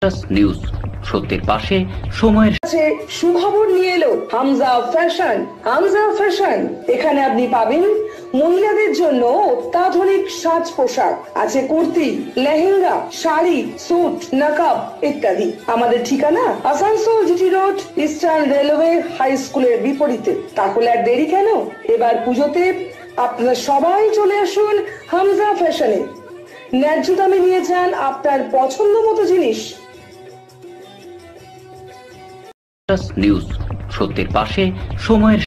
News সত্যের পাশে সময়ের সুখবর নিয়ে এলো হামজা ফ্যাশন। হামজা ফ্যাশন, এখানে আপনি পাবেন মহিলাদের জন্য অত্যাধুনিক সাজ পোশাক, আছে কুর্তি, লেহেঙ্গা, শাড়ি, স্যুট, নকাব ইত্যাদি। আমাদের ঠিকানা Asansol GT road, Eastern Railway high স্কুলের বিপরীতে। তাহলে আর দেরি কেন, এবার পুজোতে আপনারা সবাই চলে আসুন হামজা ফ্যাশনে। ন্যায্য দামে নিয়ে যান আপনার পছন্দ মতো জিনিস। নিউজ সত্যের পাশে সময়ের।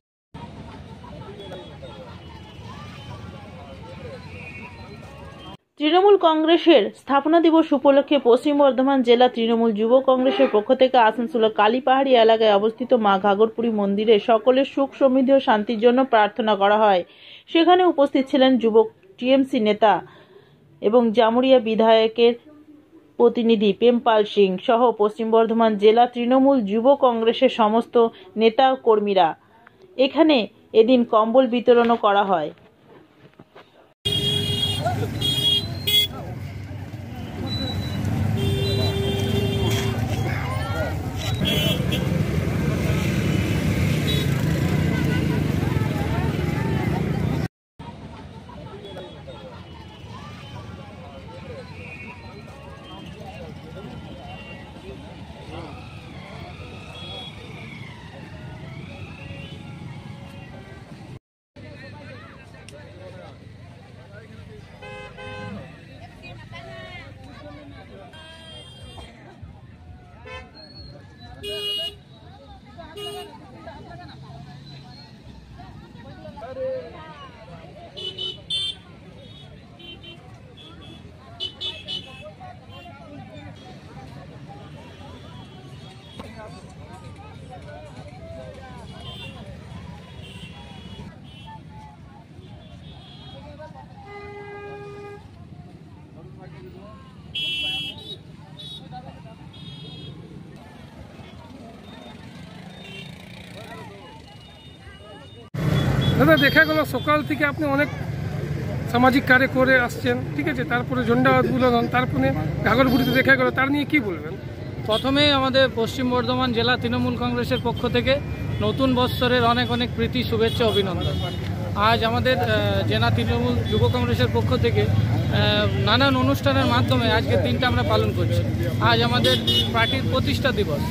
তৃণমূল কংগ্রেসের স্থাপনা দিবস উপলক্ষে পশ্চিম বর্ধমান জেলা তৃণমূল যুব কংগ্রেসের পক্ষ থেকে আসানসোলের কালীপাহাড়ি এলাকায় অবস্থিত মা ঘাগরপুরী মন্দিরে সকলের সুখ সমৃদ্ধি ও শান্তির জন্য প্রার্থনা করা হয়। সেখানে উপস্থিত ছিলেন যুবক টিএমসি নেতা এবং জামুরিয়া বিধায়কের প্রতিনিধি প্রেমপাল সিং সহ পশ্চিম বর্ধমান জেলা তৃণমূল যুব কংগ্রেসের সমস্ত নেতা কর্মীরা। এখানে এদিন কম্বল বিতরণও করা হয়। দাদা, দেখা গেল সকাল থেকে আপনি অনেক সামাজিক কার্য করে আসছেন, ঠিক আছে, তারপরে ঝন্ডা উদ্বোধন, তারপরে ঘাগরপুরীতে দেখা গেল, তার নিয়ে কি বলবেন? প্রথমে আমাদের পশ্চিম বর্ধমান জেলা তৃণমূল কংগ্রেসের পক্ষ থেকে নতুন বৎসরের অনেক অনেক প্রীতি, শুভেচ্ছা, অভিনন্দন। আজ আমাদের জেলা তৃণমূল যুব কংগ্রেসের পক্ষ থেকে নানান অনুষ্ঠানের মাধ্যমে আজকের দিনটা আমরা পালন করছি। আজ আমাদের পার্টির প্রতিষ্ঠা দিবস,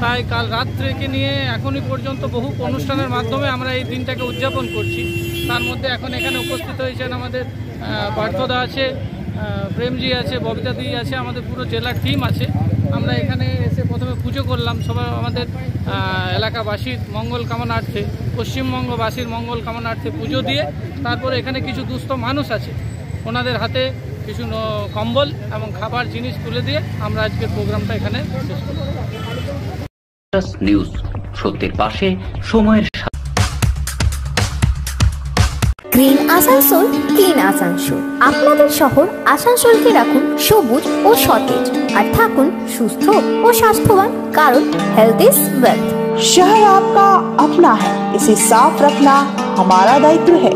তাই কাল রাত থেকে নিয়ে এখনই পর্যন্ত বহু অনুষ্ঠানের মাধ্যমে আমরা এই দিনটাকে উদযাপন করছি। তার মধ্যে এখন এখানে উপস্থিত হয়েছেন আমাদের পার্থদা আছে, প্রেমজি আছে, ববিতাদি আছে, আমাদের পুরো জেলার টিম আছে। আমরা এখানে এসে প্রথমে পুজো করলাম, সবাই আমাদের এলাকাবাসীর মঙ্গল কামনার্থে, পশ্চিমবঙ্গবাসীর মঙ্গল কামনার্থে পুজো দিয়ে তারপরে এখানে কিছু দুস্থ মানুষ আছে, ওনাদের হাতে কিছু কম্বল এবং খাবার জিনিস তুলে দিয়ে আমরা আজকের প্রোগ্রামটা এখানে শেষ করব। নিউজ সত্যের পাশে সময়ের। Green Asansol, clean Asansol. আপনাদের শহর আসানসোলকে রাখুন সবুজ ও সতেজ, আর থাকুন সুস্থ ও স্বাস্থ্যবান, কারণ হেলথ ইজ ওয়েলথ। शहर आपका अपना है, इसे साफ रखना हमारा दायित्व है।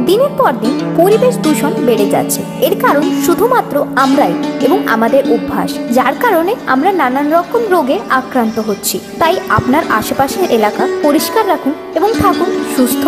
দিনের পর দিন পরিবেশ দূষণ বেড়ে যাচ্ছে, এর কারণ শুধুমাত্র আমরাই এবং আমাদের অভ্যাস, যার কারণে আমরা নানান রকম রোগে আক্রান্ত হচ্ছি। তাই আপনার আশেপাশের এলাকা পরিষ্কার রাখুন এবং থাকুন সুস্থ।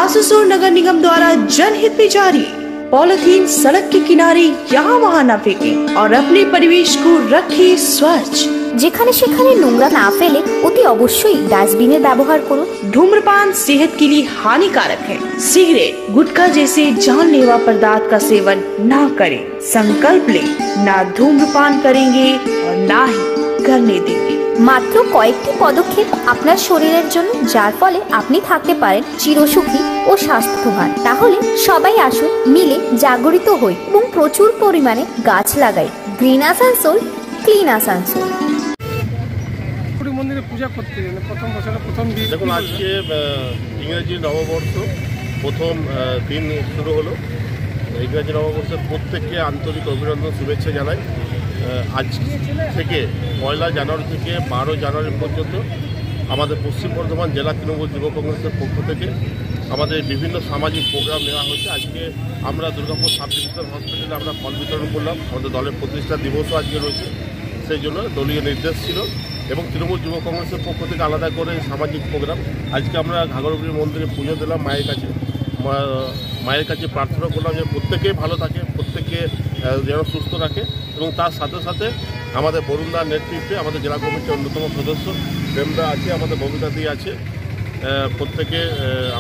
आसुसोल नगर निगम द्वारा जनहित में जारी। पॉलिथीन सड़क के किनारे यहाँ वहाँ न फेंकें और अपने परिवेश को रखें स्वच्छ। যেখানে সেখানে নোংরা না ফেলে অতি অবশ্যই ডাস্টবিনের ব্যবহার করুন। धूम्रपान सेहत के लिए हानिकारक है। सिगरेट, गुटखा जैसे जानलेवा पदार्थ का सेवन न करें। संकल्प लें, ना धूम्रपान करेंगे और ना ही करने देंगे। মাত্র কয়েকটি পদক্ষেপ আপনার শরীরের জন্য, যার ফলে আপনি থাকতে পারেন চিরসুখী ও স্বাস্থ্যবান। তাহলে সবাই আসুন, মিলে জাগরিত হই এবং প্রচুর পরিমাণে গাছ লাগাই। Green Asansol, clean Asansol. মন্দিরে পূজা করতে গেলে প্রথম বছরের প্রথম দিন, দেখুন আজকে ইংরেজি নববর্ষ প্রথম দিন শুরু হলো। ইংরেজি নববর্ষের প্রত্যেককে আন্তরিক অভিনন্দন, শুভেচ্ছা জানাই। আজ থেকে 1 জানুয়ারি থেকে 12 জানুয়ারি পর্যন্ত আমাদের পশ্চিম বর্ধমান জেলা তৃণমূল যুব কংগ্রেসের পক্ষ থেকে আমাদের বিভিন্ন সামাজিক প্রোগ্রাম নেওয়া হয়েছে। আজকে আমরা দুর্গাপুর সাব ডিভিশন হসপিটালে আমরা ফল বিতরণ করলাম। আমাদের দলের প্রতিষ্ঠা দিবসও আজকে রয়েছে। সেই জন্য দলীয় নির্দেশ ছিল এবং তৃণমূল যুব কংগ্রেসের পক্ষ থেকে আলাদা করে সামাজিক প্রোগ্রাম। আজকে আমরা ঘাগরবুড়ি মন্দিরে পুজো দিলাম মায়ের কাছে প্রার্থনা করলাম যে প্রত্যেকেই ভালো থাকে, প্রত্যেকে যেন সুস্থ রাখে এবং তার সাথে সাথে আমাদের বরুণদার নেতৃত্বে আমাদের জেলা কমিটির অন্যতম সদস্য প্রেমদা আছে, আমাদের ববিতাদি আছে, প্রত্যেকে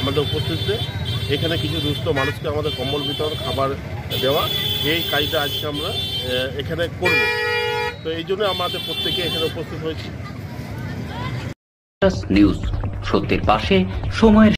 আমাদের উপস্থিতিতে এখানে কিছু দুস্থ মানুষকে আমাদের কম্বল বিতরণ, খাবার দেওয়া, এই কাজটা আজকে আমরা এখানে করব। তো এই জন্য আমাদের প্রত্যেকে এখানে উপস্থিত হয়েছি। নিউজ সত্যের পাশে সময়ের